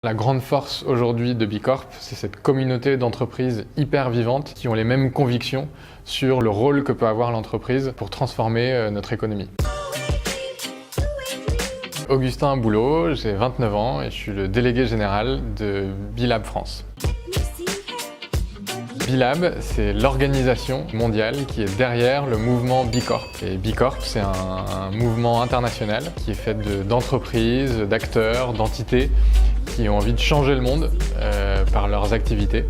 La grande force aujourd'hui de Bicorp, c'est cette communauté d'entreprises hyper vivantes qui ont les mêmes convictions sur le rôle que peut avoir l'entreprise pour transformer notre économie. Augustin Boulot, j'ai 29 ans et je suis le délégué général de Bilab France. Bilab, c'est l'organisation mondiale qui est derrière le mouvement Bicorp. Et Bicorp, c'est un mouvement international qui est fait d'entreprises, d'acteurs, d'entités qui ont envie de changer le monde par leurs activités.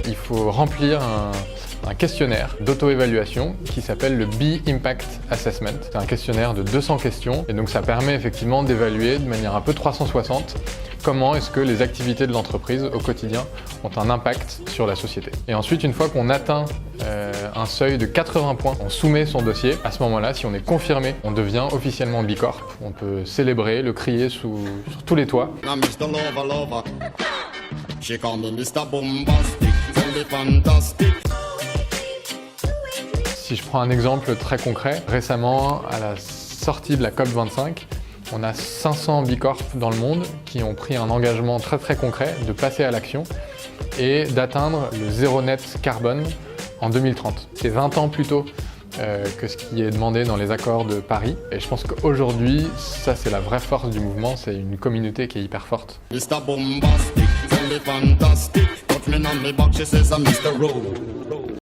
Il faut remplir un questionnaire d'auto-évaluation qui s'appelle le B-Impact Assessment. C'est un questionnaire de 200 questions et donc ça permet effectivement d'évaluer de manière un peu 360 comment est-ce que les activités de l'entreprise au quotidien ont un impact sur la société. Et ensuite, une fois qu'on atteint un seuil de 80 points, on soumet son dossier. À ce moment-là, si on est confirmé, on devient officiellement Bicorp. On peut célébrer, le crier sur tous les toits. Si je prends un exemple très concret, récemment, à la sortie de la COP25, on a 500 Bicorp dans le monde qui ont pris un engagement très concret de passer à l'action et d'atteindre le zéro net carbone en 2030. C'est 20 ans plus tôt que ce qui est demandé dans les accords de Paris. Et je pense qu'aujourd'hui, ça c'est la vraie force du mouvement, c'est une communauté qui est hyper forte. Mr. Bombastic, tell me fantastic, put me on me box, she says I'm Mr. Rowe.